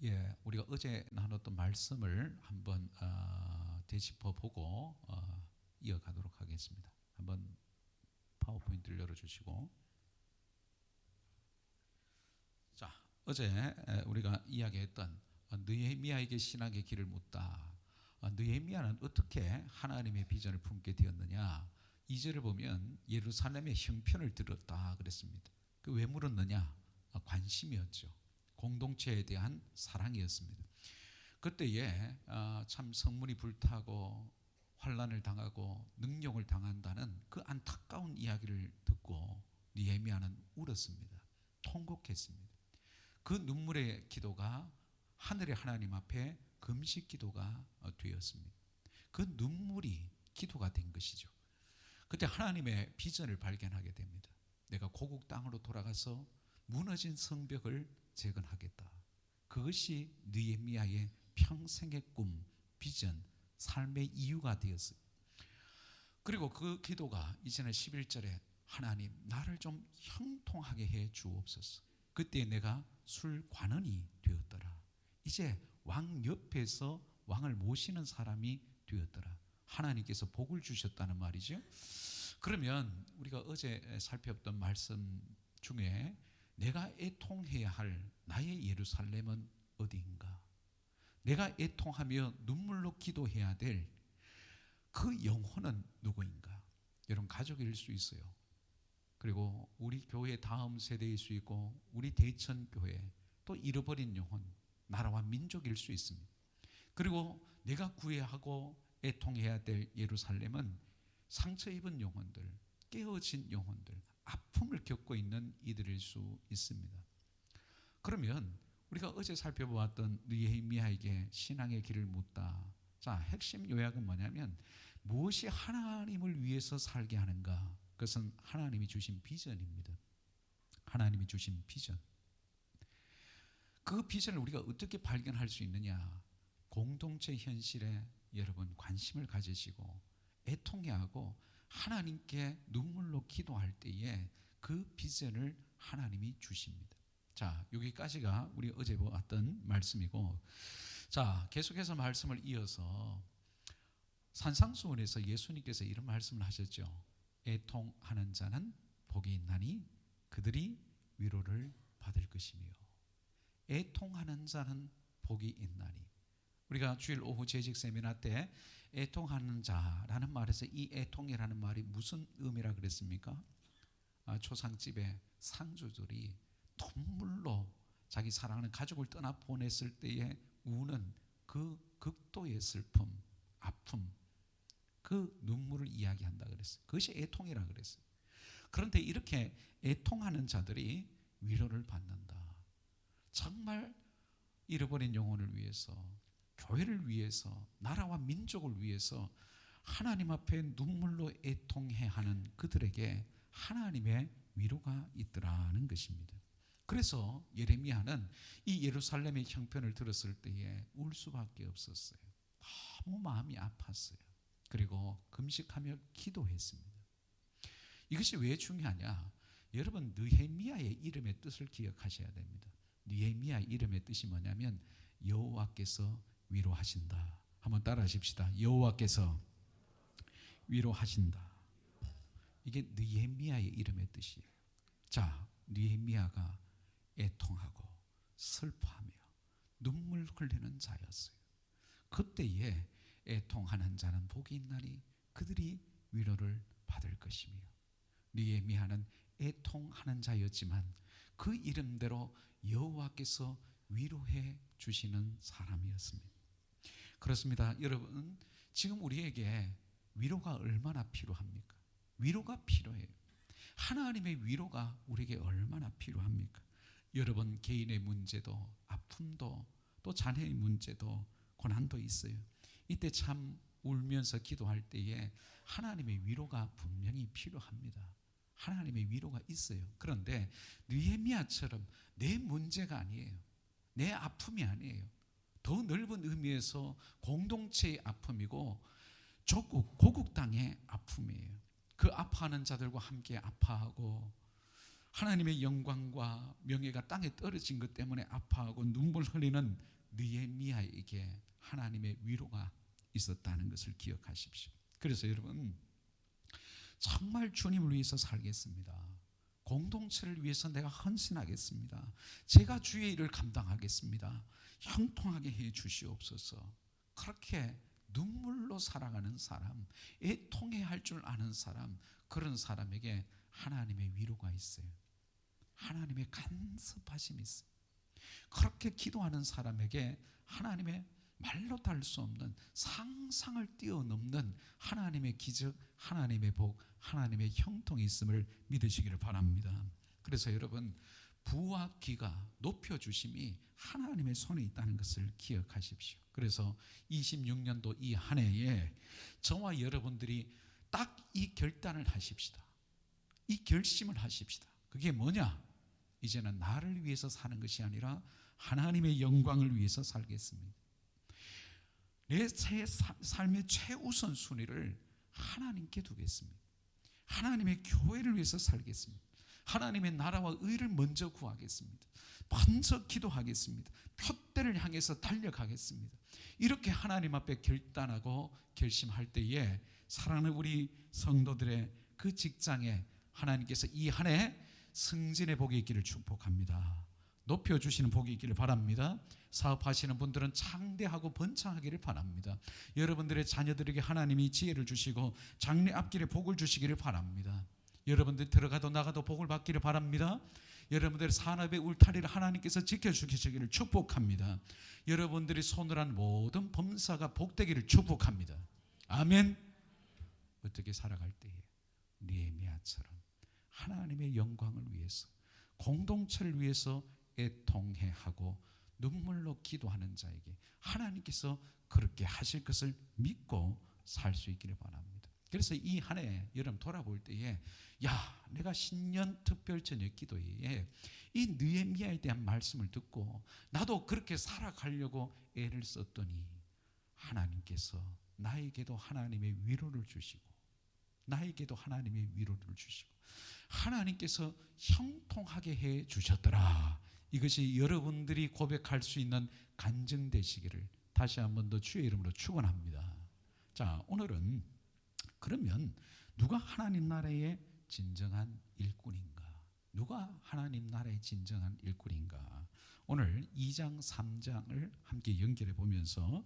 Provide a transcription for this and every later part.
예, 우리가 어제 나눴던 말씀을 한번 되짚어 보고 이어가도록 하겠습니다. 한번 파워포인트를 열어주시고, 자, 어제 우리가 이야기했던 느헤미야에게 신학의 길을 묻다. 느헤미야는 어떻게 하나님의 비전을 품게 되었느냐? 2절을 보면 예루살렘의 형편을 들었다 그랬습니다. 그 왜 물었느냐? 관심이었죠. 공동체에 대한 사랑이었습니다. 그때에 참 성문이 불타고 환난을 당하고 능욕을 당한다는 그 안타까운 이야기를 듣고 느헤미야는 울었습니다. 통곡했습니다. 그 눈물의 기도가 하늘의 하나님 앞에 금식 기도가 되었습니다. 그 눈물이 기도가 된 것이죠. 그때 하나님의 비전을 발견하게 됩니다. 내가 고국 땅으로 돌아가서 무너진 성벽을 재건하겠다. 그것이 느헤미야의 평생의 꿈, 비전, 삶의 이유가 되었어요. 그리고 그 기도가 이제는 11절에 하나님 나를 좀 형통하게 해 주옵소서. 그때 내가 술관원이 되었더라. 이제 왕 옆에서 왕을 모시는 사람이 되었더라. 하나님께서 복을 주셨다는 말이죠. 그러면 우리가 어제 살펴봤던 말씀 중에 내가 애통해야 할 나의 예루살렘은 어디인가? 내가 애통하며 눈물로 기도해야 될 그 영혼은 누구인가? 여러분, 가족일 수 있어요. 그리고 우리 교회 다음 세대일 수 있고 우리 대천교회, 또 잃어버린 영혼, 나라와 민족일 수 있습니다. 그리고 내가 구애하고 애통해야 될 예루살렘은 상처 입은 영혼들, 깨어진 영혼들, 아픔을 겪고 있는 이들일 수 있습니다. 그러면 우리가 어제 살펴보았던 느헤미야에게 신앙의 길을 묻다. 자, 핵심 요약은 뭐냐면 무엇이 하나님을 위해서 살게 하는가? 그것은 하나님이 주신 비전입니다. 하나님이 주신 비전. 그 비전을 우리가 어떻게 발견할 수 있느냐? 공동체 현실에 여러분 관심을 가지시고 애통해하고 하나님께 눈물로 기도할 때에 그 비전을 하나님이 주십니다. 자, 여기까지가 우리 어제 보았던 말씀이고, 자, 계속해서 말씀을 이어서 산상수훈에서 예수님께서 이런 말씀을 하셨죠. 애통하는 자는 복이 있나니 그들이 위로를 받을 것이며. 애통하는 자는 복이 있나니. 우리가 주일 오후 재직 세미나 때 애통하는 자라는 말에서 이 애통이라는 말이 무슨 의미라 그랬습니까? 초상집에 상주들이 눈물로 자기 사랑하는 가족을 떠나 보냈을 때에 우는 그 극도의 슬픔, 아픔, 그 눈물을 이야기한다 그랬어요. 그것이 애통이라 그랬어요. 그런데 이렇게 애통하는 자들이 위로를 받는다. 정말 잃어버린 영혼을 위해서, 교회를 위해서, 나라와 민족을 위해서 하나님 앞에 눈물로 애통해 하는 그들에게 하나님의 위로가 있더라는 것입니다. 그래서 예레미야는 이 예루살렘의 형편을 들었을 때에 울 수밖에 없었어요. 너무 마음이 아팠어요. 그리고 금식하며 기도했습니다. 이것이 왜 중요하냐? 여러분, 느헤미야의 이름의 뜻을 기억하셔야 됩니다. 느헤미야 이름의 뜻이 뭐냐면 여호와께서 위로하신다. 한번 따라 하십시다. 여호와께서 위로하신다. 이게 느헤미야의 이름의 뜻이에요. 자, 느헤미야가 애통하고 슬퍼하며 눈물 흘리는 자였어요. 그때에 애통하는 자는 복이 있나니 그들이 위로를 받을 것이며, 느헤미야는 애통하는 자였지만 그 이름대로 여호와께서 위로해 주시는 사람이었습니다. 그렇습니다. 여러분, 지금 우리에게 위로가 얼마나 필요합니까? 위로가 필요해요. 하나님의 위로가 우리에게 얼마나 필요합니까? 여러분 개인의 문제도 아픔도 또 자녀의 문제도 고난도 있어요. 이때 참 울면서 기도할 때에 하나님의 위로가 분명히 필요합니다. 하나님의 위로가 있어요. 그런데 느헤미야처럼 내 문제가 아니에요. 내 아픔이 아니에요. 더 넓은 의미에서 공동체의 아픔이고 고국 땅의 아픔이에요. 그 아파하는 자들과 함께 아파하고 하나님의 영광과 명예가 땅에 떨어진 것 때문에 아파하고 눈물 흘리는 느헤미야에게 하나님의 위로가 있었다는 것을 기억하십시오. 그래서 여러분, 정말 주님을 위해서 살겠습니다. 공동체를 위해서 내가 헌신하겠습니다. 제가 주의 일을 감당하겠습니다. 형통하게 해 주시옵소서. 그렇게 눈물로 살아가는 사람, 애통해할 줄 아는 사람, 그런 사람에게 하나님의 위로가 있어요. 하나님의 간섭하심이 있어요. 그렇게 기도하는 사람에게 하나님의 말로 달 수 없는, 상상을 뛰어넘는 하나님의 기적, 하나님의 복, 하나님의 형통이 있음을 믿으시기를 바랍니다. 그래서 여러분, 부와 귀가 높여주심이 하나님의 손에 있다는 것을 기억하십시오. 그래서 26년도 이 한 해에 저와 여러분들이 딱 이 결단을 하십시다. 이 결심을 하십시다. 그게 뭐냐? 이제는 나를 위해서 사는 것이 아니라 하나님의 영광을 위해서 살겠습니다. 내 삶의 최우선 순위를 하나님께 두겠습니다. 하나님의 교회를 위해서 살겠습니다. 하나님의 나라와 의를 먼저 구하겠습니다. 먼저 기도하겠습니다. 표대를 향해서 달려가겠습니다. 이렇게 하나님 앞에 결단하고 결심할 때에 사랑하는 우리 성도들의 그 직장에 하나님께서 이 한 해 승진의 복이 있기를 축복합니다. 높여주시는 복이 있기를 바랍니다. 사업하시는 분들은 창대하고 번창하기를 바랍니다. 여러분들의 자녀들에게 하나님이 지혜를 주시고 장래 앞길에 복을 주시기를 바랍니다. 여러분들 들어가도 나가도 복을 받기를 바랍니다. 여러분들의 산업의 울타리를 하나님께서 지켜주시기를 축복합니다. 여러분들이 손을 한 모든 범사가 복되기를 축복합니다. 아멘. 어떻게 살아갈 때에 느헤미야처럼 하나님의 영광을 위해서, 공동체를 위해서 애통해하고 눈물로 기도하는 자에게 하나님께서 그렇게 하실 것을 믿고 살 수 있기를 바랍니다. 그래서 이 한 해 여러분 돌아볼 때에 내가 신년 특별 저녁 기도에 이 느헤미야에 대한 말씀을 듣고 나도 그렇게 살아가려고 애를 썼더니 하나님께서 나에게도 하나님의 위로를 주시고, 나에게도 하나님의 위로를 주시고 하나님께서 형통하게 해 주셨더라. 이것이 여러분들이 고백할 수 있는 간증되시기를 다시 한 번 더 주의 이름으로 축원합니다. 자, 오늘은 그러면 누가 하나님 나라의 진정한 일꾼인가? 누가 하나님 나라의 진정한 일꾼인가? 오늘 2장 3장을 함께 연결해 보면서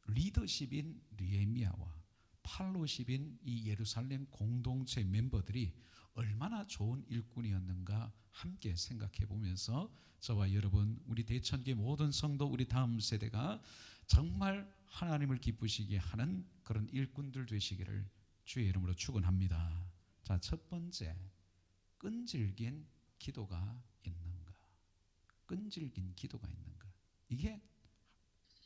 리더십인 느헤미야와 팔로십인 이 예루살렘 공동체 멤버들이 얼마나 좋은 일꾼이었는가 함께 생각해 보면서 저와 여러분, 우리 대천교회 모든 성도, 우리 다음 세대가 정말 하나님을 기쁘시게 하는 그런 일꾼들 되시기를 주의 이름으로 축원합니다. 자, 첫 번째, 끈질긴 기도가 있는가? 끈질긴 기도가 있는가? 이게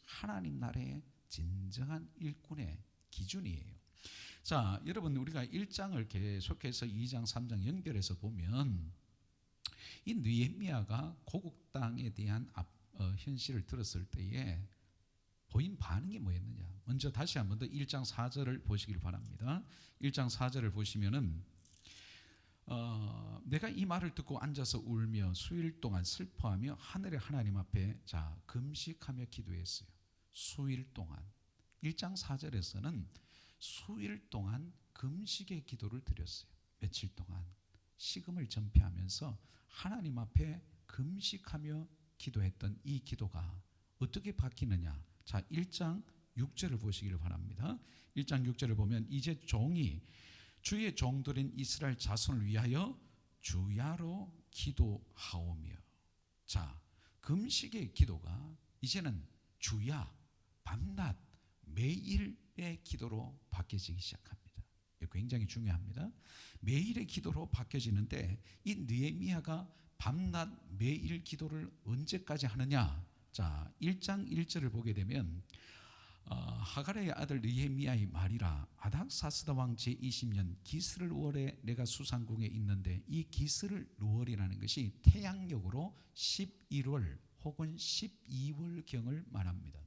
하나님 나라의 진정한 일꾼의 기준이에요. 자, 여러분, 우리가 1장을 계속해서 2장, 3장 연결해서 보면 이 느헤미야가 고국 땅에 대한 현실을 들었을 때에 보인 반응이 뭐였느냐? 먼저 다시 한번 더 1장 4절을 보시길 바랍니다. 1장 4절을 보시면은 내가 이 말을 듣고 앉아서 울며 수일 동안 슬퍼하며 하늘의 하나님 앞에 금식하며 기도했어요. 수일 동안. 1장 4절에서는 수일 동안 금식의 기도를 드렸어요. 며칠 동안 식음을 전폐하면서 하나님 앞에 금식하며 기도했던 이 기도가 어떻게 바뀌느냐? 자, 1장 6절을 보시기를 바랍니다. 1장 6절을 보면 이제 종이 주의 종들인 이스라엘 자손을 위하여 주야로 기도하오며, 자, 금식의 기도가 이제는 주야, 밤낮, 매일의 기도로 바뀌어지기 시작합니다. 굉장히 중요합니다. 매일의 기도로 바뀌어지는데 이 느헤미야가 밤낮 매일 기도를 언제까지 하느냐? 자, 1장 1절을 보게 되면 하갈의 아들 느헤미야의 말이라 아닥사스다 왕 제20년 기스를 월에 내가 수상궁에 있는데, 이 기스를 월이라는 것이 태양력으로 11월 혹은 12월경을 말합니다.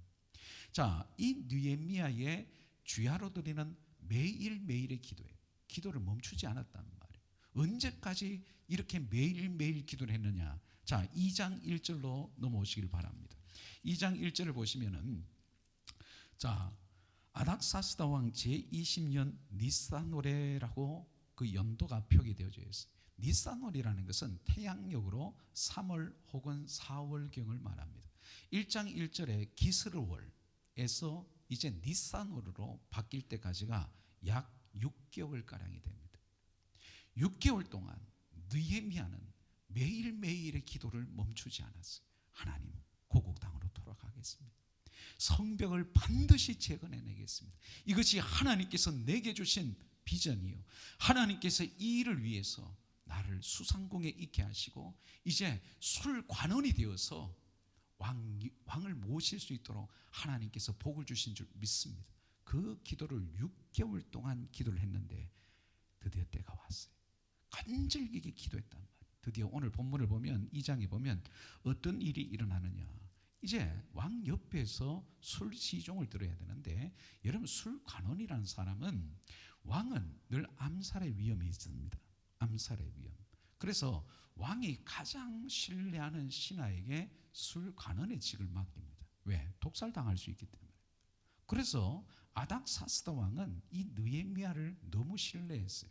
자, 이 느헤미야의 주야로 드리는 매일매일의 기도예요. 기도를 멈추지 않았단 말이에요. 언제까지 이렇게 매일매일 기도를 했느냐? 자, 2장 1절로 넘어오시길 바랍니다. 2장 1절을 보시면은, 자, 아닥사스다 왕 제20년 니산월이라고 그 연도가 표기되어져 있어요. 니산월이라는 것은 태양력으로 3월 혹은 4월경을 말합니다. 1장 1절에 기스르월에서 이제 니산월로 바뀔 때까지가 약 6개월가량이 됩니다. 6개월 동안 느헤미야는 매일매일의 기도를 멈추지 않았어요. 하나님, 고국 땅으로 돌아가겠습니다. 성벽을 반드시 재건해내겠습니다. 이것이 하나님께서 내게 주신 비전이요, 하나님께서 이 일을 위해서 나를 수상궁에 있게 하시고 이제 술관원이 되어서 왕을 모실 수 있도록 하나님께서 복을 주신 줄 믿습니다. 그 기도를 6개월 동안 기도를 했는데 드디어 때가 왔어요. 간절하게 기도했단 말이에요. 드디어 오늘 본문을 보면 2장에 보면 어떤 일이 일어나느냐, 이제 왕 옆에서 술 시종을 들어야 되는데, 여러분 술관원이라는 사람은 왕은 늘 암살의 위험이 있습니다. 암살의 위험. 그래서 왕이 가장 신뢰하는 신하에게 술관원의 직을 맡깁니다. 왜? 독살당할 수 있기 때문에. 그래서 아닥사스다 왕은 이 느헤미야를 너무 신뢰했어요.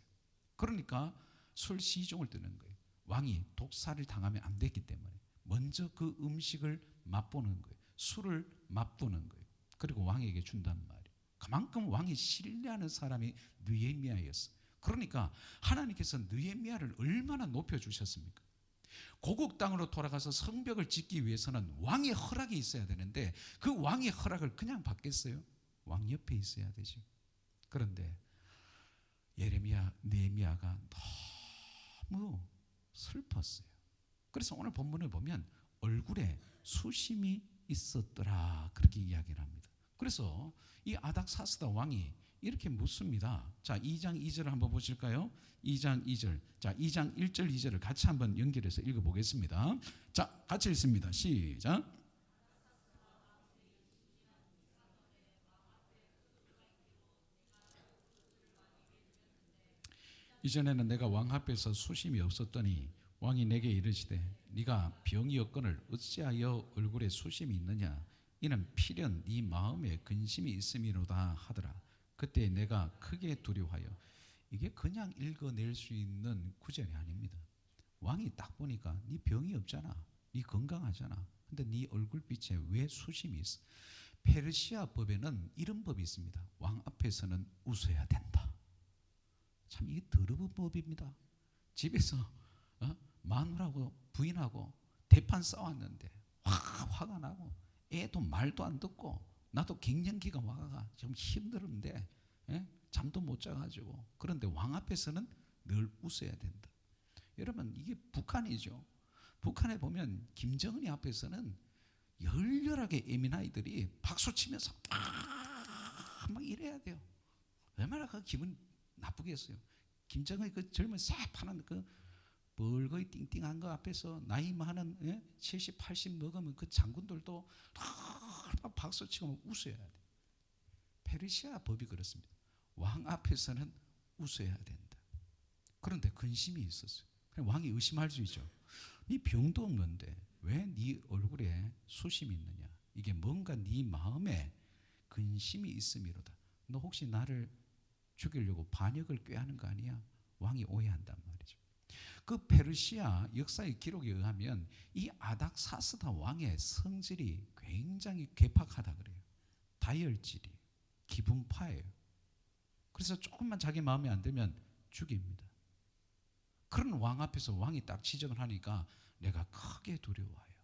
그러니까 술 시종을 드는 거예요. 왕이 독살을 당하면 안 됐기 때문에 먼저 그 음식을 맛보는 거예요. 술을 맛보는 거예요. 그리고 왕에게 준단 말이에요. 그만큼 왕이 신뢰하는 사람이 느헤미야였어요. 그러니까 하나님께서 느헤미야를 얼마나 높여주셨습니까? 고국 땅으로 돌아가서 성벽을 짓기 위해서는 왕의 허락이 있어야 되는데 그 왕의 허락을 그냥 받겠어요? 왕 옆에 있어야 되죠. 그런데 느헤미야가 너무 슬펐어요. 그래서 오늘 본문을 보면 얼굴에 수심이 있었더라, 그렇게 이야기를 합니다. 그래서 이 아닥사스다 왕이 이렇게 묻습니다. 자, 2장 2절을 한번 보실까요? 2장 2절. 자, 2장 1절 2절을 같이 한번 연결해서 읽어보겠습니다. 자, 같이 읽습니다. 시작. 이전에는 내가 왕 앞에서 수심이 없었더니 왕이 내게 이르시되 네가 병이 없거늘 어찌하여 얼굴에 수심이 있느냐? 이는 필연 네 마음에 근심이 있음이로다 하더라. 그때 내가 크게 두려워하여. 이게 그냥 읽어낼 수 있는 구절이 아닙니다. 왕이 딱 보니까 네 병이 없잖아, 네 건강하잖아, 근데 네 얼굴빛에 왜 수심이 있어? 페르시아 법에는 이런 법이 있습니다. 왕 앞에서는 웃어야 된다. 참 이게 더러운 법입니다. 집에서 마누라하고 부인하고 대판 싸웠는데 화가 나고 애도 말도 안 듣고 나도 갱년기가 와가 좀 힘들었는데 잠도 못 자가지고, 그런데 왕 앞에서는 늘 웃어야 된다. 여러분 이게 북한이죠. 북한에 보면 김정은이 앞에서는 열렬하게 예민아이들이 박수치면서 막 이래야 돼요. 얼마나 그 기분 나쁘겠어요. 김정은이 그 젊은 새파란 그 벌거이 띵띵한 거 앞에서 나이 많은 70, 80 먹으면 그 장군들도 박수치고 웃어야 돼. 페르시아 법이 그렇습니다. 왕 앞에서는 웃어야 된다. 그런데 근심이 있었어요. 왕이 의심할 수 있죠. 네 병도 없는데 왜 네 얼굴에 수심이 있느냐? 이게 뭔가 네 마음에 근심이 있음이로다. 너 혹시 나를 죽이려고 반역을 꾀하는 거 아니야? 왕이 오해한단 말이죠. 그 페르시아 역사의 기록에 의하면 이 아닥사스다 왕의 성질이 굉장히 괴팍하다 그래요. 다혈질이, 기분파예요. 그래서 조금만 자기 마음에 안 들면 죽입니다. 그런 왕 앞에서 왕이 딱 지적을 하니까 내가 크게 두려워해요.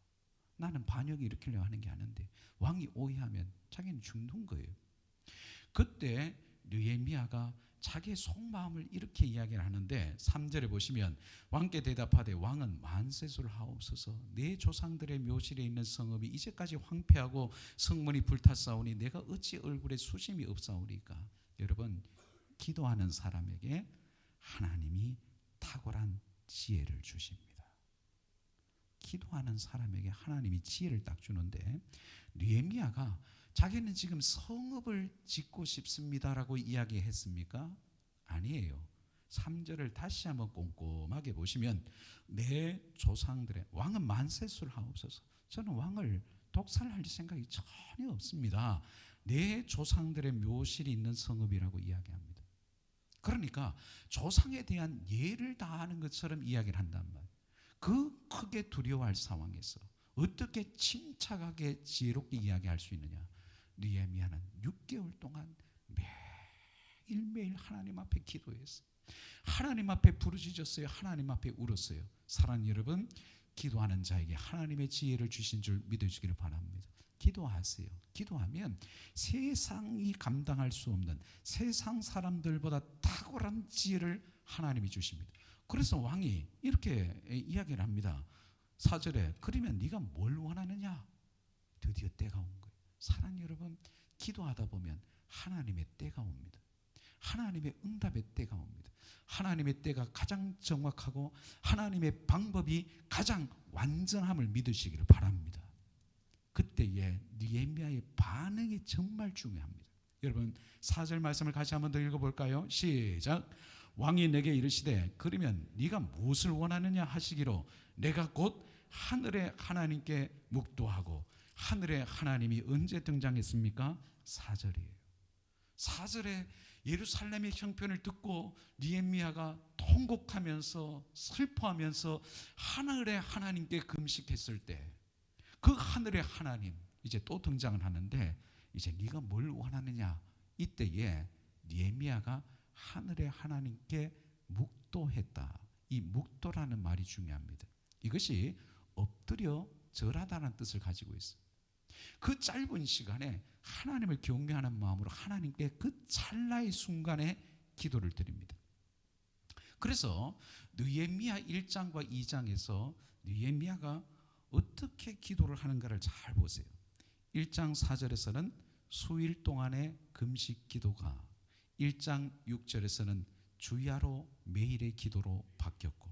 나는 반역을 일으키려고 하는 게 아닌데 왕이 오해하면 자기는 죽는 거예요. 그때 느헤미야가 자기의 속마음을 이렇게 이야기를 하는데 3절에 보시면 왕께 대답하되 왕은 만세수를 하옵소서. 내 조상들의 묘실에 있는 성읍이 이제까지 황폐하고 성문이 불탔사오니 내가 어찌 얼굴에 수심이 없사오리까? 여러분, 기도하는 사람에게 하나님이 탁월한 지혜를 주십니다. 기도하는 사람에게 하나님이 지혜를 딱 주는데 느헤미야가 자기는 지금 성읍을 짓고 싶습니다라고 이야기했습니까? 아니에요. 3절을 다시 한번 꼼꼼하게 보시면 내 조상들의 왕은 만세수를 하옵소서. 저는 왕을 독살할 생각이 전혀 없습니다. 내 조상들의 묘실이 있는 성읍이라고 이야기합니다. 그러니까 조상에 대한 예를 다하는 것처럼 이야기를 한단 말이에요. 그 크게 두려워할 상황에서 어떻게 침착하게 지혜롭게 이야기할 수 있느냐. 느헤미야는 6개월 동안 매일매일 하나님 앞에 기도했어요. 하나님 앞에 부르짖었어요. 하나님 앞에 울었어요. 사랑하는 여러분, 기도하는 자에게 하나님의 지혜를 주신 줄 믿어주기를 바랍니다. 기도하세요. 기도하면 세상이 감당할 수 없는, 세상 사람들보다 탁월한 지혜를 하나님이 주십니다. 그래서 왕이 이렇게 이야기를 합니다. 4절에 그러면 네가 뭘 원하느냐? 드디어 때가 온 거예요. 사랑하는 여러분, 기도하다 보면 하나님의 때가 옵니다. 하나님의 응답의 때가 옵니다. 하나님의 때가 가장 정확하고 하나님의 방법이 가장 완전함을 믿으시기를 바랍니다. 그때의 느헤미야의 반응이 정말 중요합니다. 여러분 4절 말씀을 같이 한번 더 읽어볼까요? 시작. 왕이 내게 이르시되 그러면 네가 무엇을 원하느냐 하시기로 내가 곧 하늘의 하나님께 묵도하고. 하늘의 하나님이 언제 등장했습니까? 4절이에요. 4절에 예루살렘의 형편을 듣고 느헤미야가 통곡하면서 슬퍼하면서 하늘의 하나님께 금식했을 때 그 하늘의 하나님 이제 또 등장을 하는데 이제 네가 뭘 원하느냐. 이때에 느헤미야가 하늘의 하나님께 묵도했다. 이 묵도라는 말이 중요합니다. 이것이 엎드려 절하다는 뜻을 가지고 있어요. 그 짧은 시간에 하나님을 경외하는 마음으로 하나님께 그 찰나의 순간에 기도를 드립니다. 그래서 느헤미야 1장과 2장에서 느헤미야가 어떻게 기도를 하는가를 잘 보세요. 1장 4절에서는 수일 동안의 금식 기도가 1장 6절에서는 주야로 매일의 기도로 바뀌었고,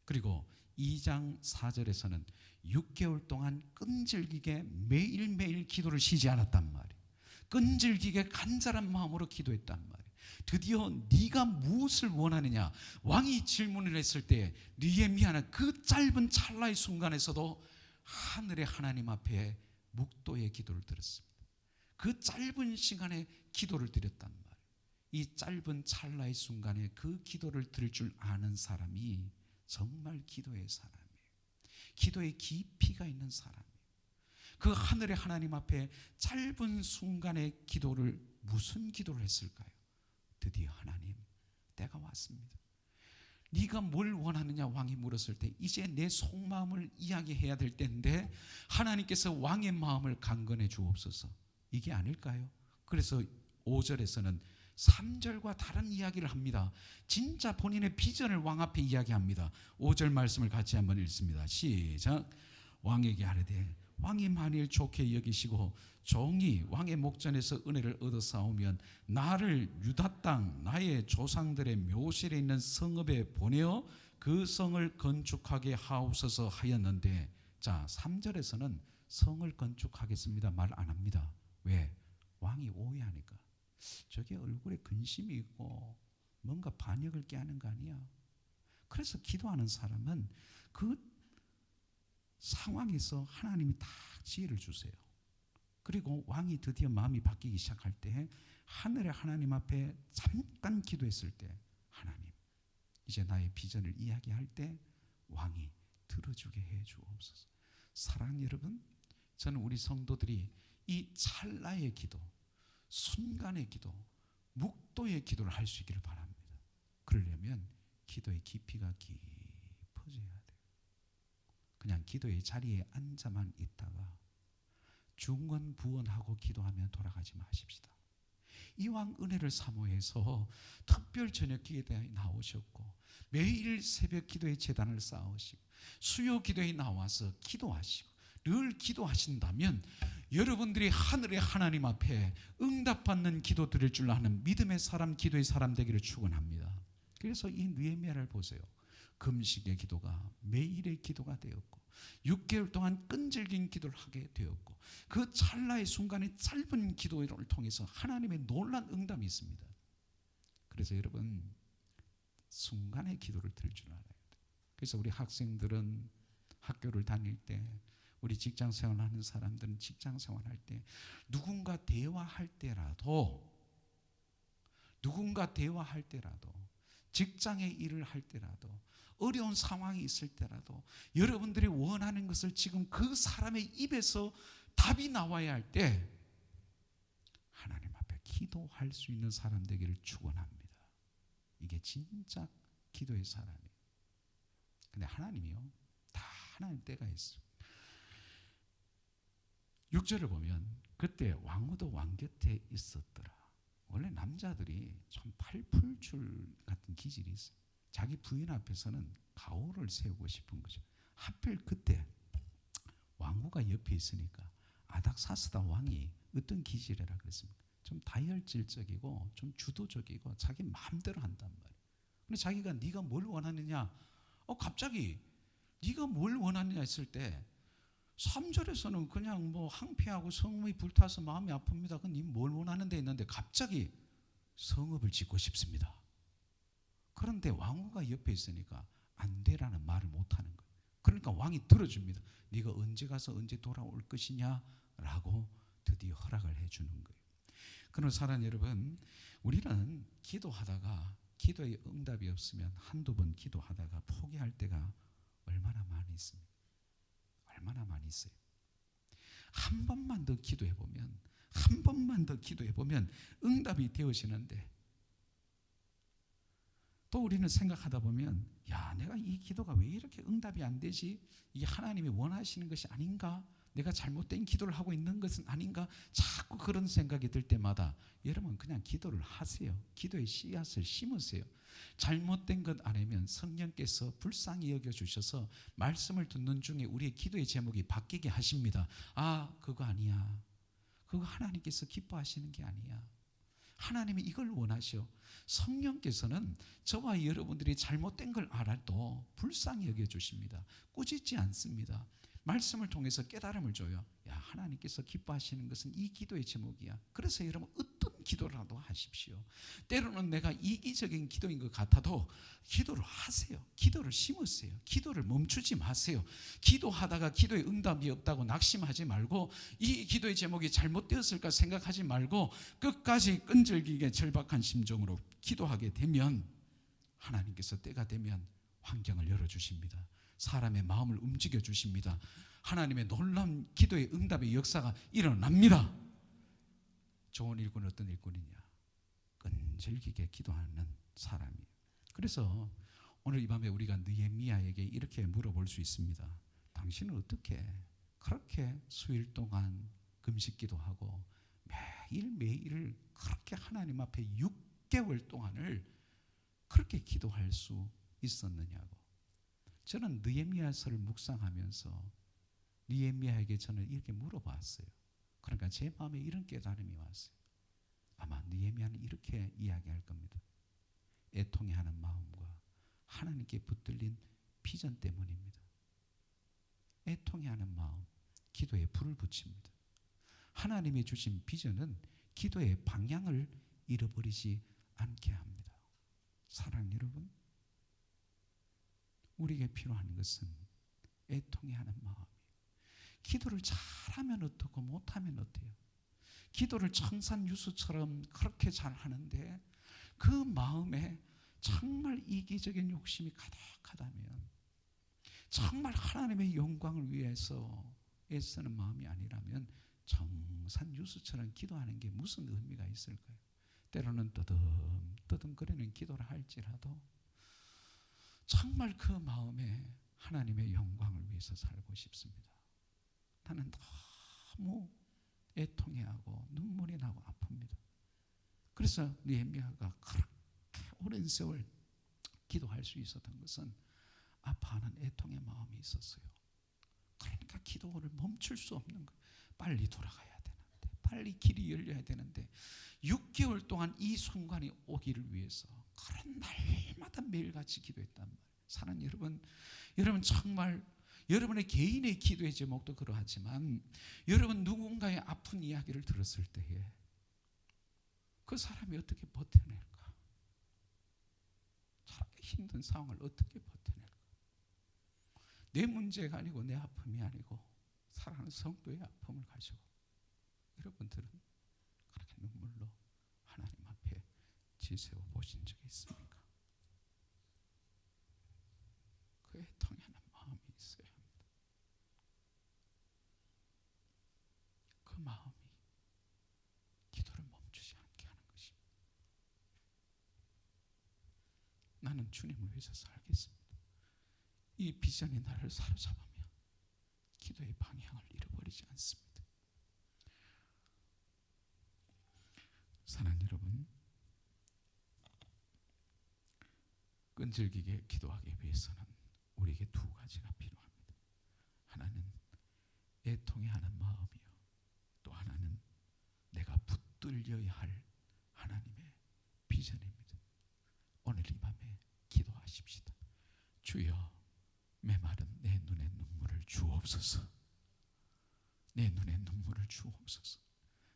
그리고 2장 4절에서는 6개월 동안 끈질기게 매일매일 기도를 쉬지 않았단 말이에요. 끈질기게 간절한 마음으로 기도했단 말이에요. 드디어 네가 무엇을 원하느냐 왕이 질문을 했을 때 느헤미야는 그 짧은 찰나의 순간에서도 하늘의 하나님 앞에 묵도의 기도를 드렸습니다. 그 짧은 시간에 기도를 드렸단 말이에요. 이 짧은 찰나의 순간에 그 기도를 드릴 줄 아는 사람이 정말 기도의 사람이에요. 기도에 깊이가 있는 사람이에요. 그 하늘의 하나님 앞에 짧은 순간의 기도를 무슨 기도를 했을까요? 드디어 하나님 때가 왔습니다. 네가 뭘 원하느냐 왕이 물었을 때 이제 내 속마음을 이야기해야 될 때인데 하나님께서 왕의 마음을 강건해 주옵소서. 이게 아닐까요? 그래서 5절에서는 3절과 다른 이야기를 합니다. 진짜 본인의 비전을 왕 앞에 이야기합니다. 5절 말씀을 같이 한번 읽습니다. 시작. 왕에게 하르되 왕이 만일 좋게 여기시고 종이 왕의 목전에서 은혜를 얻어 싸우면 나를 유다 땅 나의 조상들의 묘실에 있는 성읍에 보내어 그 성을 건축하게 하옵소서 하였는데, 자 3절에서는 성을 건축하겠습니다 말 안 합니다. 왜? 왕이 오해하니까. 저게 얼굴에 근심이 있고 뭔가 반역을 깨하는 거 아니야. 그래서 기도하는 사람은 그 상황에서 하나님이 다 지혜를 주세요. 그리고 왕이 드디어 마음이 바뀌기 시작할 때 하늘의 하나님 앞에 잠깐 기도했을 때 하나님 이제 나의 비전을 이야기할 때 왕이 들어주게 해 주옵소서. 사랑하는 여러분, 저는 우리 성도들이 이 찰나의 기도, 순간의 기도, 묵도의 기도를 할 수 있기를 바랍니다. 그러려면 기도의 깊이가 깊어져야 돼요. 그냥 기도의 자리에 앉아만 있다가 중언부언하고 기도하면 돌아가지 마십시다. 이왕 은혜를 사모해서 특별 저녁 기도에 나오셨고 매일 새벽 기도의 제단을 쌓으시고 수요 기도에 나와서 기도하시고 늘 기도하신다면 여러분들이 하늘의 하나님 앞에 응답받는 기도 드릴 줄 아는 믿음의 사람, 기도의 사람 되기를 축원합니다. 그래서 이 느헤미야를 보세요. 금식의 기도가 매일의 기도가 되었고 6개월 동안 끈질긴 기도를 하게 되었고 그 찰나의 순간에 짧은 기도를 통해서 하나님의 놀라운 응답이 있습니다. 그래서 여러분 순간에 기도를 드릴 줄 알아야 돼요. 그래서 우리 학생들은 학교를 다닐 때, 우리 직장 생활하는 사람들은 직장 생활할 때, 누군가 대화할 때라도, 직장의 일을 할 때라도, 어려운 상황이 있을 때라도, 여러분들이 원하는 것을 지금 그 사람의 입에서 답이 나와야 할 때 하나님 앞에 기도할 수 있는 사람 되기를 축원합니다. 이게 진짜 기도의 사람이에요. 근데 하나님이요, 다 하나님 때가 있어요. 6절을 보면 그때 왕후도 왕 곁에 있었더라. 원래 남자들이 좀 팔풀줄 같은 기질이 있어요. 자기 부인 앞에서는 가오를 세우고 싶은 거죠. 하필 그때 왕후가 옆에 있으니까 아닥사스다 왕이 어떤 기질이라 그랬습니까? 좀 다혈질적이고 좀 주도적이고 자기 마음대로 한단 말이에요. 근데 자기가 네가 뭘 원하느냐, 갑자기 네가 뭘 원하느냐 했을 때 3절에서는 그냥 뭐 항폐하고 성읍이 불타서 마음이 아픕니다. 그 네 뭘 원하는데 했는데 갑자기 성읍을 짓고 싶습니다. 그런데 왕후가 옆에 있으니까 안 되라는 말을 못하는 거예요. 그러니까 왕이 들어줍니다. 네가 언제 가서 언제 돌아올 것이냐 라고 드디어 허락을 해주는 거예요. 그런 사람 여러분, 우리는 기도하다가 기도의 응답이 없으면 한두 번 기도하다가 포기할 때가 얼마나 많이 있습니까? 얼마나 많이 있어요. 한 번만 더 기도해보면, 응답이 되어지는데, 또 우리는 생각하다 보면, 야, 내가 이 기도가 왜 이렇게 응답이 안 되지? 이게 하나님이 원하시는 것이 아닌가? 내가 잘못된 기도를 하고 있는 것은 아닌가? 자꾸 그런 생각이 들 때마다 여러분 그냥 기도를 하세요. 기도의 씨앗을 심으세요. 잘못된 것 아니면 성령께서 불쌍히 여겨주셔서 말씀을 듣는 중에 우리의 기도의 제목이 바뀌게 하십니다. 아, 그거 아니야. 그거 하나님께서 기뻐하시는 게 아니야. 하나님이 이걸 원하셔. 성령께서는 저와 여러분들이 잘못된 걸 알아도 불쌍히 여겨주십니다. 꾸짖지 않습니다. 말씀을 통해서 깨달음을 줘요. 야, 하나님께서 기뻐하시는 것은 이 기도의 제목이야. 그래서 여러분 어떤 기도라도 하십시오. 때로는 내가 이기적인 기도인 것 같아도 기도를 하세요. 기도를 심으세요. 기도를 멈추지 마세요. 기도하다가 기도에 응답이 없다고 낙심하지 말고, 이 기도의 제목이 잘못되었을까 생각하지 말고 끝까지 끈질기게 절박한 심정으로 기도하게 되면 하나님께서 때가 되면 환경을 열어주십니다. 사람의 마음을 움직여 주십니다. 하나님의 놀라운 기도의 응답의 역사가 일어납니다. 좋은 일꾼은 어떤 일꾼이냐? 끈질기게 기도하는 사람이에요. 그래서 오늘 이 밤에 우리가 느헤미야에게 이렇게 물어볼 수 있습니다. 당신은 어떻게 그렇게 수일 동안 금식 기도하고 매일매일 그렇게 하나님 앞에 6개월 동안을 그렇게 기도할 수 있었느냐고. 저는 느헤미야서를 묵상하면서 느헤미야에게 저는 이렇게 물어봤어요. 그러니까 제 마음에 이런 깨달음이 왔어요. 아마 느헤미야는 이렇게 이야기할 겁니다. 애통해하는 마음과 하나님께 붙들린 비전 때문입니다. 애통해하는 마음, 기도에 불을 붙입니다. 하나님이 주신 비전은 기도의 방향을 잃어버리지 않게 합니다. 사랑하는 여러분, 우리에게 필요한 것은 애통해하는 마음이에요. 기도를 잘하면 어떻고 못하면 어때요? 기도를 청산유수처럼 그렇게 잘하는데 그 마음에 정말 이기적인 욕심이 가득하다면, 정말 하나님의 영광을 위해서 애쓰는 마음이 아니라면 청산유수처럼 기도하는 게 무슨 의미가 있을까요? 때로는 떠듬떠듬거리는 기도를 할지라도 정말 그 마음에 하나님의 영광을 위해서 살고 싶습니다. 나는 너무 애통해하고 눈물이 나고 아픕니다. 그래서 느헤미야가 그렇게 오랜 세월 기도할 수 있었던 것은 아파하는 애통의 마음이 있었어요. 그러니까 기도를 멈출 수 없는 거예요. 빨리 돌아가야 되는데, 빨리 길이 열려야 되는데 6개월 동안 이 순간이 오기를 위해서 그런 날마다 매일같이 기도했단 말이에요. 사랑하는 여러분 정말 여러분의 개인의 기도의 제목도 그러하지만 여러분 누군가의 아픈 이야기를 들었을 때에 그 사람이 어떻게 버텨낼까? 저렇게 힘든 상황을 어떻게 버텨낼까? 내 문제가 아니고 내 아픔이 아니고 사랑하는 성도의 아픔을 가지고 여러분들은 그렇게 눈물로 하나님 앞에 지세워 보신 적이 있습니까? 그 애통하는 마음이 있어야 합니다. 그 마음이 기도를 멈추지 않게 하는 것입니다. 나는 주님을 위해서 살겠습니다. 이 비전이 나를 사로잡으면 기도의 방향을 잃어버리지 않습니다. 사랑하는 여러분, 끈질기게 기도하기 위해서는 우리에게 두 가지가 필요합니다. 하나는 애통해하는 마음이요, 또 하나는 내가 붙들려야 할 하나님의 비전입니다. 오늘 이 밤에 기도하십시다. 주여, 메마른 내 눈에 눈물을 주옵소서. 내 눈에 눈물을 주옵소서.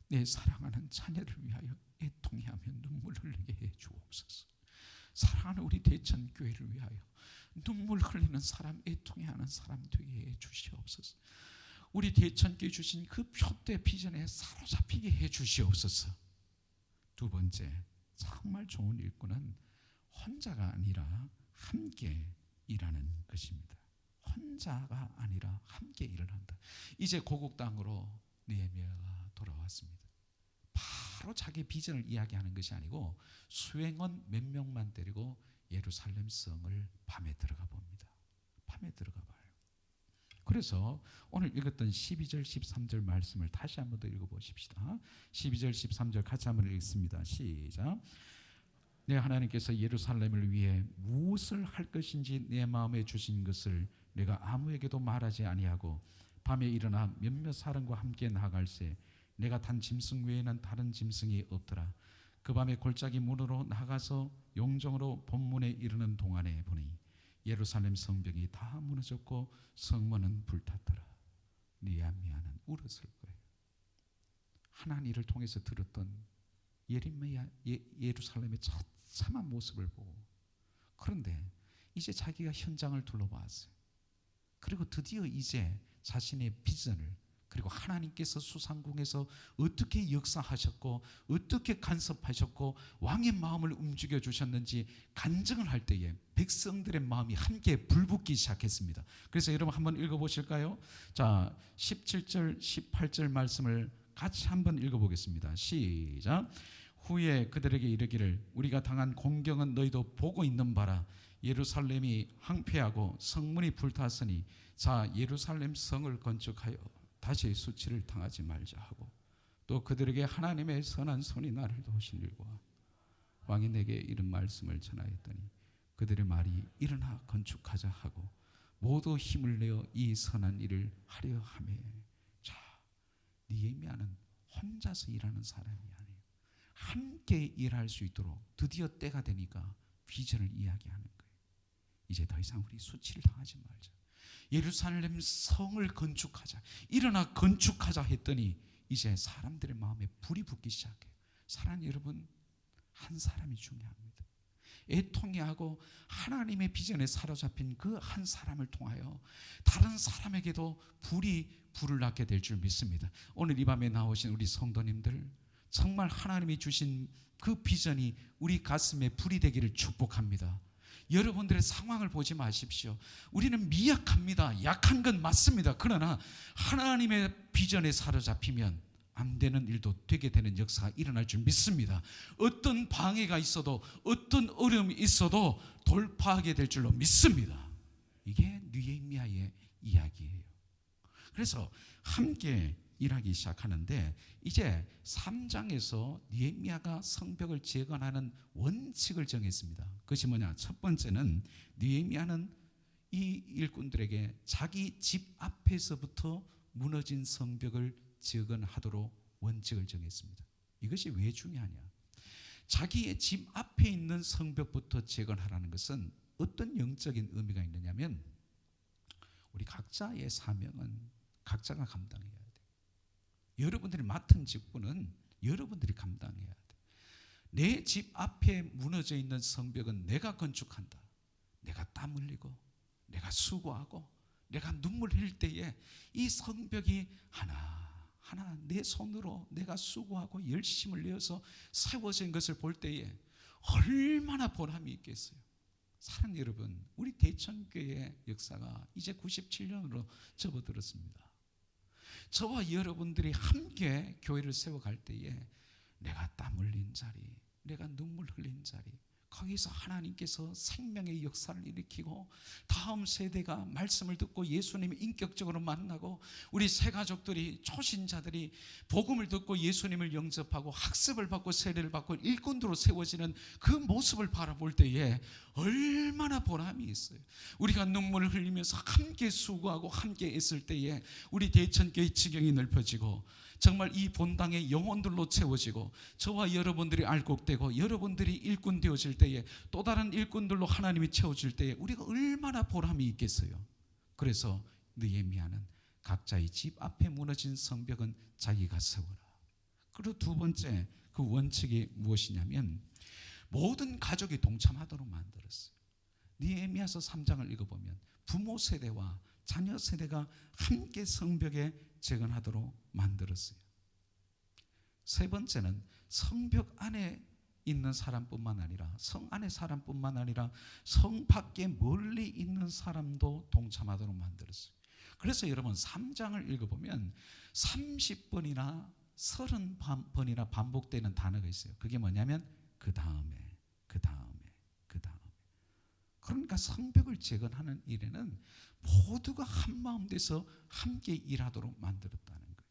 내 사랑하는 자녀를 위하여 애통해하며 눈물을 흘리게 해 주옵소서. 사랑하는 우리 대천교회를 위하여 눈물 흘리는 사람, 애통해하는 사람 되게 해 주시옵소서. 우리 대천교회 주신 그 표대 비전에 사로잡히게 해 주시옵소서. 두 번째, 정말 좋은 일꾼은 혼자가 아니라 함께 일하는 것입니다. 혼자가 아니라 함께 일을 한다. 이제 고국 땅으로 느헤미야가 돌아왔습니다. 바로 자기 비전을 이야기하는 것이 아니고 수행원 몇 명만 데리고 예루살렘 성을 밤에 들어가 봅니다. 밤에 들어가 봐요. 그래서 오늘 읽었던 12절 13절 말씀을 다시 한번 더 읽어보십시다. 12절 13절 같이 한번 읽겠습니다. 시작. 내 하나님께서 예루살렘을 위해 무엇을 할 것인지 내 마음에 주신 것을 내가 아무에게도 말하지 아니하고 밤에 일어나 몇몇 사람과 함께 나갈새 내가 탄 짐승 외에는 다른 짐승이 없더라. 그 밤에 골짜기 문으로 나가서 용정으로 본문에 이르는 동안에 보니 예루살렘 성벽이 다 무너졌고 성문은 불탔더라. 느헤미야는 울었을 거예요. 하나님 일을 통해서 들었던 예루살렘의 처참한 모습을 보고, 그런데 이제 자기가 현장을 둘러봤어요. 그리고 드디어 이제 자신의 비전을, 그리고 하나님께서 수상궁에서 어떻게 역사하셨고 어떻게 간섭하셨고 왕의 마음을 움직여 주셨는지 간증을 할 때에 백성들의 마음이 함께 불붙기 시작했습니다. 그래서 여러분 한번 읽어보실까요? 자, 17절 18절 말씀을 같이 한번 읽어보겠습니다. 시작. 후에 그들에게 이르기를 우리가 당한 공경은 너희도 보고 있는 바라. 예루살렘이 황폐하고 성문이 불탔으니 자 예루살렘 성을 건축하여 다시 수치를 당하지 말자 하고, 또 그들에게 하나님의 선한 손이 나를 도우신 일과 왕이 내게 이런 말씀을 전하였더니 그들의 말이 일어나 건축하자 하고 모두 힘을 내어 이 선한 일을 하려 하매. 자, 느헤미야는 혼자서 일하는 사람이 아니에요. 함께 일할 수 있도록 드디어 때가 되니까 비전을 이야기하는 거예요. 이제 더 이상 우리 수치를 당하지 말자. 예루살렘 성을 건축하자. 일어나 건축하자 했더니 이제 사람들의 마음에 불이 붙기 시작해요. 사랑하는 여러분, 한 사람이 중요합니다. 애통해하고 하나님의 비전에 사로잡힌 그 한 사람을 통하여 다른 사람에게도 불을 낳게 될 줄 믿습니다. 오늘 이 밤에 나오신 우리 성도님들, 정말 하나님이 주신 그 비전이 우리 가슴에 불이 되기를 축복합니다. 여러분들의 상황을 보지 마십시오. 우리는 미약합니다. 약한 건 맞습니다. 그러나 하나님의 비전에 사로잡히면 안 되는 일도 되게 되는 역사가 일어날 줄 믿습니다. 어떤 방해가 있어도 어떤 어려움이 있어도 돌파하게 될 줄로 믿습니다. 이게 느헤미야의 이야기예요. 그래서 함께 일하기 시작하는데 이제 3장에서 느헤미야가 성벽을 재건하는 원칙을 정했습니다. 그것이 뭐냐? 첫 번째는 느헤미야는 이 일꾼들에게 자기 집 앞에서부터 무너진 성벽을 재건하도록 원칙을 정했습니다. 이것이 왜 중요하냐? 자기의 집 앞에 있는 성벽부터 재건하라는 것은 어떤 영적인 의미가 있느냐면 우리 각자의 사명은 각자가 감당해야 돼요. 여러분들이 맡은 직분은 여러분들이 감당해야 돼. 내 집 앞에 무너져 있는 성벽은 내가 건축한다. 내가 땀 흘리고 내가 수고하고 내가 눈물 흘릴 때에 이 성벽이 하나 내 손으로 내가 수고하고 열심을 내어서 세워진 것을 볼 때에 얼마나 보람이 있겠어요. 사랑하는 여러분, 우리 대천교회의 역사가 이제 97년으로 접어들었습니다. 저와 여러분들이 함께 교회를 세워갈 때에 내가 땀 흘린 자리, 내가 눈물 흘린 자리, 거기서 하나님께서 생명의 역사를 일으키고 다음 세대가 말씀을 듣고 예수님을 인격적으로 만나고 우리 새가족들이 초신자들이 복음을 듣고 예수님을 영접하고 학습을 받고 세례를 받고 일꾼으로 세워지는 그 모습을 바라볼 때에 얼마나 보람이 있어요. 우리가 눈물을 흘리면서 함께 수고하고 함께 애쓸 때에 우리 대천교회 지경이 넓혀지고 정말 이 본당의 영혼들로 채워지고 저와 여러분들이 알곡되고 여러분들이 일꾼 되어질 때에 또 다른 일꾼들로 하나님이 채워질 때에 우리가 얼마나 보람이 있겠어요. 그래서 느헤미야는 각자의 집 앞에 무너진 성벽은 자기가 세워라. 그리고 두 번째 그 원칙이 무엇이냐면 모든 가족이 동참하도록 만들었어요. 느헤미야서 3장을 읽어보면 부모 세대와 자녀 세대가 함께 성벽에 재건하도록 만들었어요. 세 번째는 성벽 안에 있는 사람뿐만 아니라 성 안의 사람뿐만 아니라 성 밖에 멀리 있는 사람도 동참하도록 만들었어요. 그래서 여러분 3장을 읽어보면 30번이나 30번이나 반복되는 단어가 있어요. 그게 뭐냐면 그 다음에 그 다음에 그 다음에. 그러니까 성벽을 재건하는 일에는 모두가 한마음 돼서 함께 일하도록 만들었다는 거예요.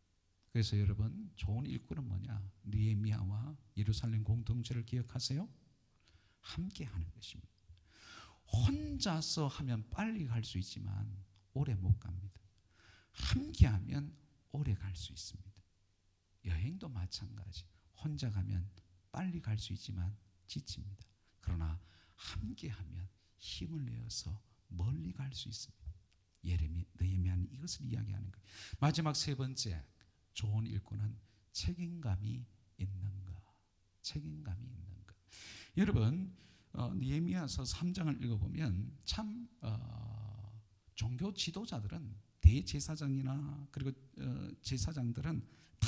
그래서 여러분 좋은 일꾼은 뭐냐? 느헤미야와 예루살렘 공동체를 기억하세요? 함께 하는 것입니다. 혼자서 하면 빨리 갈 수 있지만 오래 못 갑니다. 함께 하면 오래 갈 수 있습니다. 여행도 마찬가지. 혼자 가면 빨리 갈 수 있지만 지칩니다. 그러나 함께 하면 힘을 내어서 멀리 갈 수 있습니다. 느헤미야는 이것을 이야기하는 거예요. 마지막 세 번째 좋은 일꾼은 책임감이 있는 것. 책임감이 있는 것. 여러분 느헤미야서 3장을 읽어보면 참 종교 지도자들은 대제사장이나 그리고 제사장들은 다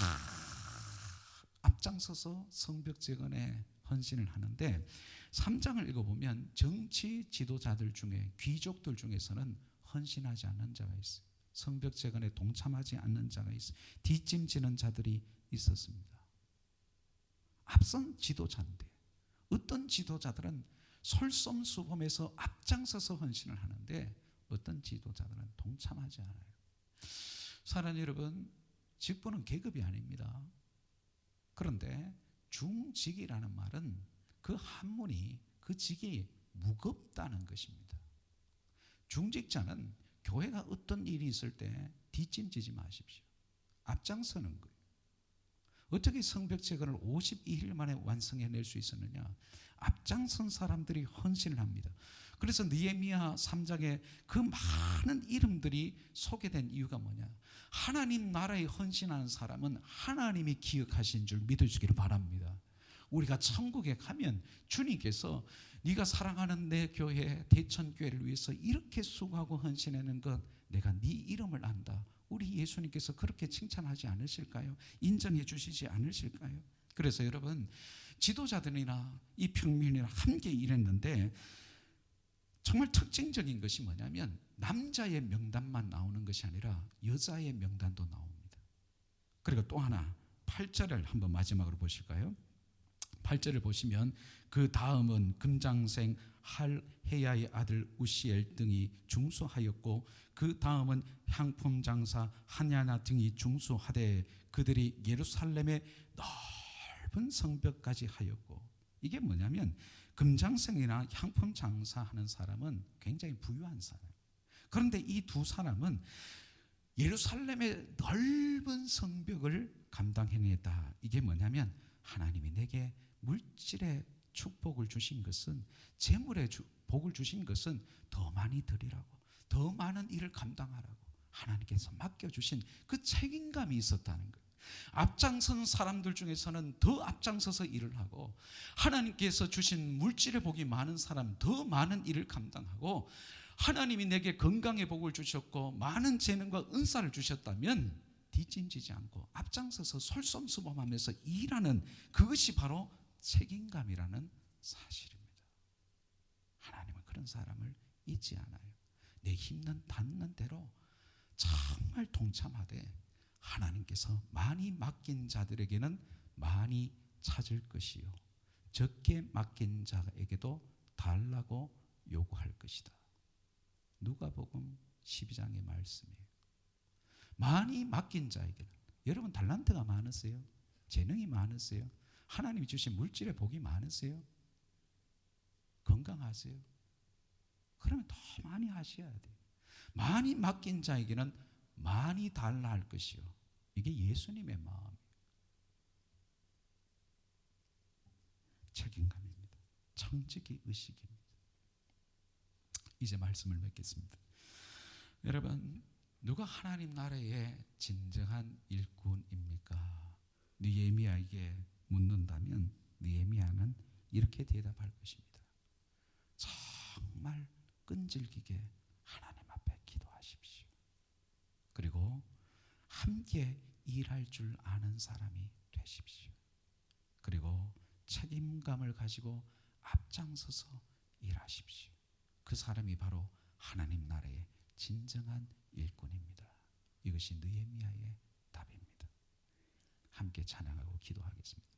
앞장서서 성벽 재건에 헌신을 하는데 3장을 읽어보면 정치 지도자들 중에 귀족들 중에서는 헌신하지 않는 자가 있어요. 성벽 재건에 동참하지 않는 자가 있어요. 뒷짐지는 자들이 있었습니다. 앞선 지도자인데 어떤 지도자들은 솔선수범해서 앞장서서 헌신을 하는데 어떤 지도자들은 동참하지 않아요. 사랑하는 여러분, 직분은 계급이 아닙니다. 그런데 중직이라는 말은 그 한문이 그 직이 무겁다는 것입니다. 중직자는 교회가 어떤 일이 있을 때 뒷짐지지 마십시오. 앞장서는 거예요. 어떻게 성벽 재건을 52일 만에 완성해낼 수 있었느냐? 앞장선 사람들이 헌신을 합니다. 그래서 느헤미야 3장에 그 많은 이름들이 소개된 이유가 뭐냐? 하나님 나라에 헌신하는 사람은 하나님이 기억하신 줄 믿어주기를 바랍니다. 우리가 천국에 가면 주님께서 네가 사랑하는 내 교회 대천교회를 위해서 이렇게 수고하고 헌신하는 것 내가 네 이름을 안다. 우리 예수님께서 그렇게 칭찬하지 않으실까요? 인정해 주시지 않으실까요? 그래서 여러분 지도자들이나 이 평민이나 함께 일했는데 정말 특징적인 것이 뭐냐면 남자의 명단만 나오는 것이 아니라 여자의 명단도 나옵니다. 그리고 또 하나 8절을 한번 마지막으로 보실까요? 8절을 보시면 그 다음은 금장생 할헤야의 아들 우시엘 등이 중수하였고 그 다음은 향품 장사 하냐나 등이 중수하되 그들이 예루살렘의 넓은 성벽까지 하였고 이게 뭐냐면 금장생이나 향품 장사하는 사람은 굉장히 부유한 사람. 그런데 이 두 사람은 예루살렘의 넓은 성벽을 감당해냈다. 이게 뭐냐면 하나님이 내게 물질의 축복을 주신 것은 재물의 복을 주신 것은 더 많이 드리라고 더 많은 일을 감당하라고 하나님께서 맡겨주신 그 책임감이 있었다는 거예요. 앞장선 사람들 중에서는 더 앞장서서 일을 하고, 하나님께서 주신 물질의 복이 많은 사람 더 많은 일을 감당하고, 하나님이 내게 건강의 복을 주셨고 많은 재능과 은사를 주셨다면 뒷짐지지 않고 앞장서서 솔선수범하면서 일하는, 그것이 바로 책임감이라는 사실입니다. 하나님은 그런 사람을 잊지 않아요. 내 힘는 닿는 대로 정말 동참하되 하나님께서 많이 맡긴 자들에게는 많이 찾을 것이요 적게 맡긴 자에게도 달라고 요구할 것이다. 누가복음 12장의 말씀이에요. 많이 맡긴 자에게는, 여러분 달란트가 많으세요? 재능이 많으세요? 하나님이 주신 물질의 복이 많으세요? 건강하세요? 그러면 더 많이 하셔야 돼요. 많이 맡긴 자에게는 많이 달라 할 것이요. 이게 예수님의 마음이에요. 책임감입니다. 청지기 의식입니다. 이제 말씀을 맺겠습니다. 여러분, 누가 하나님 나라의 진정한 일꾼입니까? 느헤미야에게 묻는다면 느헤미야는 이렇게 대답할 것입니다. 정말 끈질기게 하나님 앞에 기도하십시오. 그리고 함께 일할 줄 아는 사람이 되십시오. 그리고 책임감을 가지고 앞장서서 일하십시오. 그 사람이 바로 하나님 나라의 진정한 일꾼입니다. 이것이 느헤미야의 답입니다. 함께 찬양하고 기도하겠습니다.